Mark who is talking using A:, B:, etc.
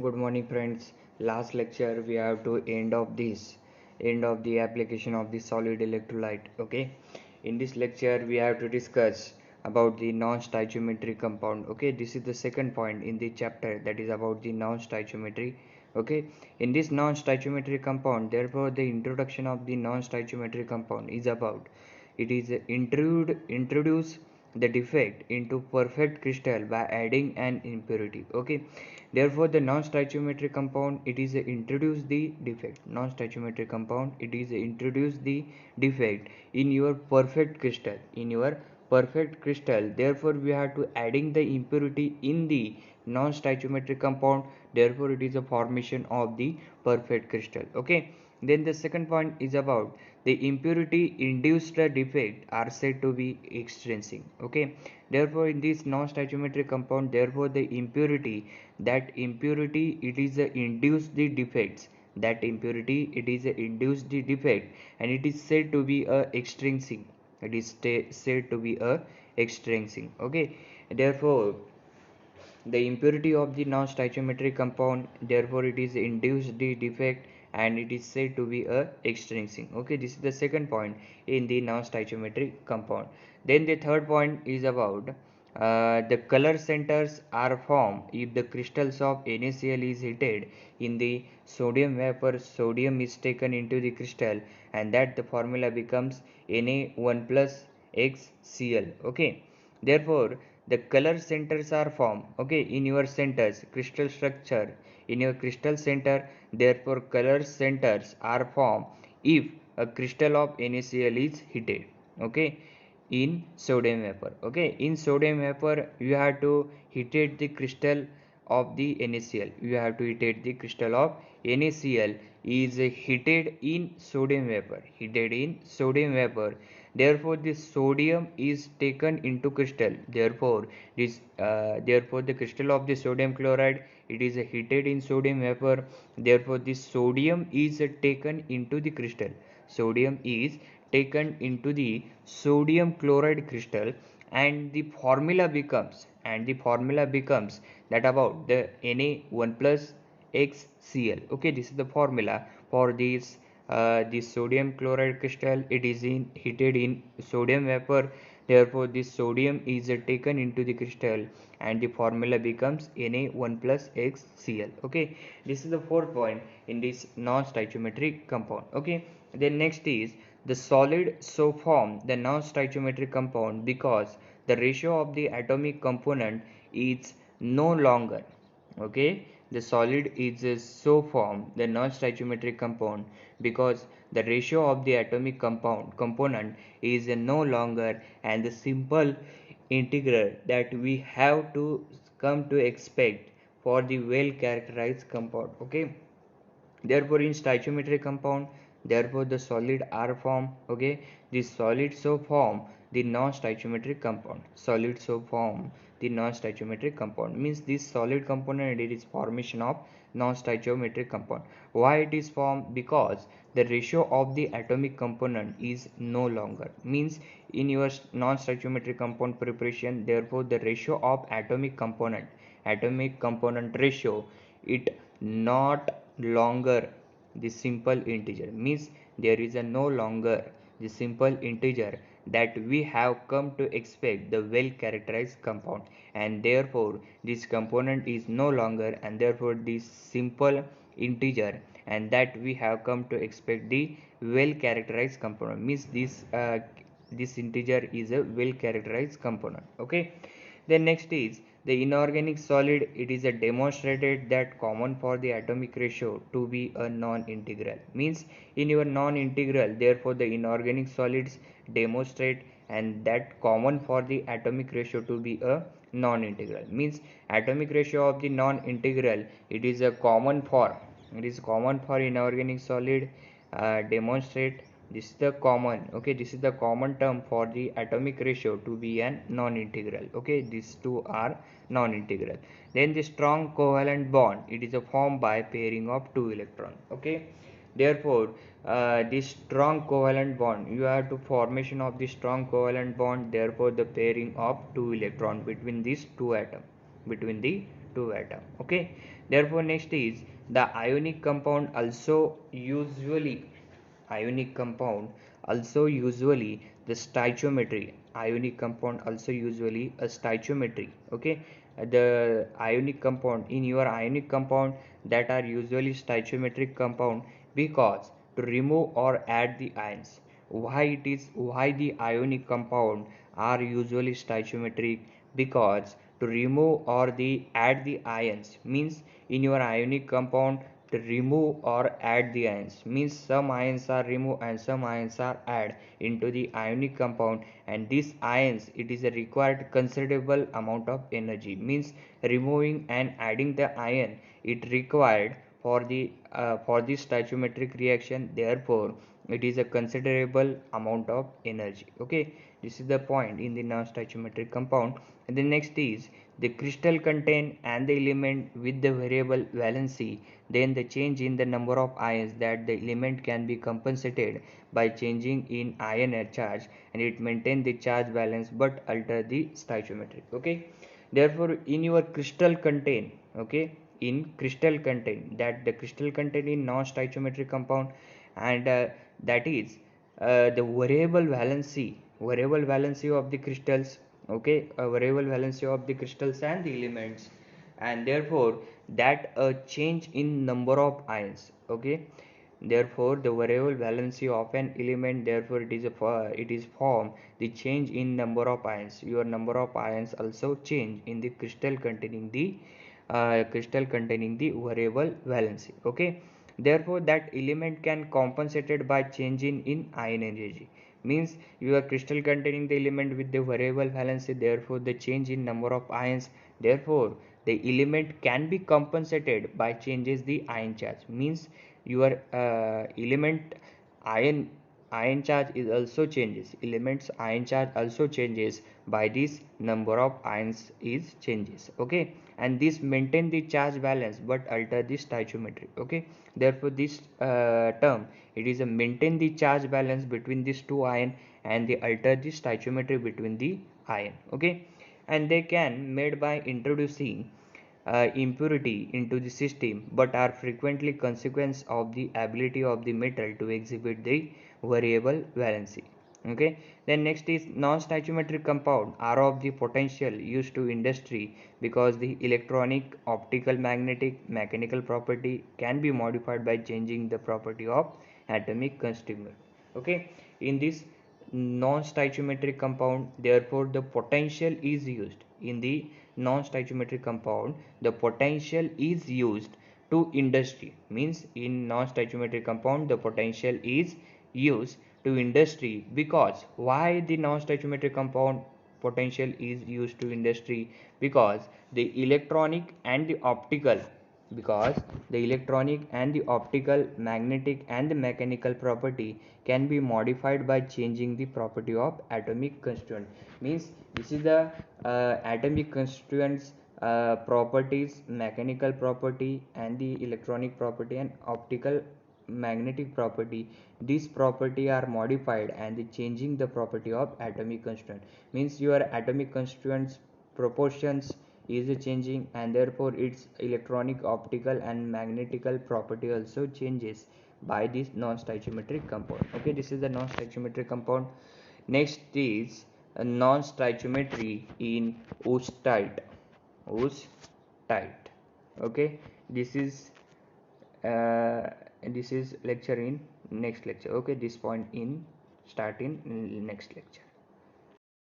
A: Good morning, friends. Last lecture we have to end of the application of the solid electrolyte. Okay, in this lecture we have to discuss about the non-stoichiometric compound. Okay, this is the second point in the chapter, that is about the non-stoichiometry. Okay, in this non-stoichiometric compound, therefore the introduction of the non-stoichiometric compound is about it is introduce the defect into perfect crystal by adding an impurity. Okay, therefore the non-stoichiometric compound, it is introduce the defect. Non-stoichiometric compound, it is introduce the defect in your perfect crystal, therefore we have to adding the impurity in the non-stoichiometric compound, therefore it is a formation of the perfect crystal. Okay, then the second point is about the impurity induced defect are said to be extrinsic. Okay, therefore in this non-stoichiometric compound, therefore the impurity, it is a induced the defects, it is a induced the defect, and it is said to be a extrinsic, said to be a extrinsic. Okay, therefore the impurity of the non-stoichiometric compound, therefore it is induced the defect, and it is said to be a extrinsic. Okay, this is the second point in the non-stoichiometric compound. Then the third point is about the color centers are formed if the crystals of NaCl is heated in the sodium vapor. Sodium is taken into the crystal, and that the formula becomes Na1 plus XCl. Okay, therefore the color centers are formed. Okay, in your centers crystal structure, in your crystal center, therefore color centers are formed if a crystal of NaCl is heated. Okay, in sodium vapor. Okay, in sodium vapor you have to heated the crystal of the NaCl, you have to heated the crystal of NaCl is heated in sodium vapor, therefore the sodium is taken into crystal, therefore the crystal of the sodium chloride, it is heated in sodium vapor, therefore the sodium is taken into the crystal, sodium is taken into the sodium chloride crystal, and the formula becomes that about the Na1 plus XCl. Okay, this is the formula for this sodium chloride crystal. It is heated in sodium vapor, therefore this sodium is taken into the crystal, and the formula becomes Na1 plus XCl. Okay, this is the fourth point in this non-stoichiometric compound. Okay, then next is the solid so form the non-stoichiometric compound because the ratio of the atomic component is no longer. Okay, the solid is so form the non-stoichiometric compound because the ratio of the atomic component is no longer and the simple integral that we have to come to expect for the well characterized compound. Okay, therefore in stoichiometric compound, therefore the solid are formed. Okay, this solid so form the non-stoichiometric compound, means this solid component, it is formation of non-stoichiometric compound. Why it is formed? Because the ratio of the atomic component is no longer, means in your non-stoichiometric compound preparation, therefore the ratio of atomic component ratio, it not longer the simple integer, means there is a no longer the simple integer that we have come to expect the well characterized compound, and therefore this component is no longer, and therefore this simple integer, and that we have come to expect the well characterized component, means this integer is a well characterized component. Okay, then next is the inorganic solid. It is a demonstrated that common for the atomic ratio to be a non-integral, means in your non-integral, therefore the inorganic solids demonstrate and that common for the atomic ratio to be a non-integral, means atomic ratio of the non-integral, it is a common for, inorganic solid, demonstrate this is the common. Okay, this is the common term for the atomic ratio to be an non-integral. Okay, these two are non-integral. Then the strong covalent bond, it is a formed by pairing of two electrons. Okay, therefore this strong covalent bond, you have to formation of the strong covalent bond, therefore the pairing of two electron between these two atoms, between the 2 atom. Okay, therefore next is the ionic compound also usually the stoichiometry. Ionic compound also usually a stoichiometry. Okay, the ionic compound, in your ionic compound, that are usually stoichiometric compound because to remove or add the ions. Why the ionic compound are usually stoichiometric? Because to remove or the add the ions means in your ionic compound, to remove or add the ions means some ions are removed and some ions are added into the ionic compound, and these ions, it is a required considerable amount of energy. Means removing and adding the ion, it required for the stoichiometric reaction, therefore it is a considerable amount of energy. Okay, this is the point in the non-stoichiometric compound. And the next is the crystal contain and the element with the variable valency, then the change in the number of ions that the element can be compensated by changing in ion charge, and it maintain the charge balance but alter the stoichiometry. Okay, therefore in your crystal contain, okay, in crystal contain, that the crystal contain in non-stoichiometric compound, and that is the variable valency of the crystals. Okay, a variable valency of the crystals and the elements, and therefore that a change in number of ions. Okay, therefore the variable valency of an element, therefore it is form the change in number of ions. Your number of ions also change in the crystal containing the variable valency. Okay, therefore that element can compensated by changing in ion energy. Means your crystal containing the element with the variable valency, therefore the change in number of ions, therefore the element can be compensated by changes the ion charge. Means your element ion charge is also changes, elements ion charge also changes by this number of ions is changes. Okay, and this maintain the charge balance but alter the stoichiometry. Okay, therefore this term, it is a maintain the charge balance between these two ion and they alter the stoichiometry between the ion. Okay, and they can made by introducing impurity into the system but are frequently consequence of the ability of the metal to exhibit the variable valency. Okay, then next is non-stoichiometric compound are of the potential used to industry because the electronic, optical, magnetic, mechanical property can be modified by changing the property of atomic constituent. Okay, in this non-stoichiometric compound, therefore the potential is used in the non-stoichiometric compound, the potential is used to industry. Means in non-stoichiometric compound the potential is used to industry because why the non-stoichiometric compound potential is used to industry? Because the electronic and the optical, magnetic and the mechanical property can be modified by changing the property of atomic constituent. Means this is the atomic constituents properties, mechanical property and the electronic property and optical magnetic property. These property are modified and the changing the property of atomic constituent. Means your atomic constituents proportions is changing and therefore its electronic, optical and magnetical property also changes by this non-stoichiometric compound. Okay, this is the non-stoichiometric compound. Next is a non-stoichiometry in ooste-tight. Okay, this is lecture in next lecture. Okay, this point in start in next lecture.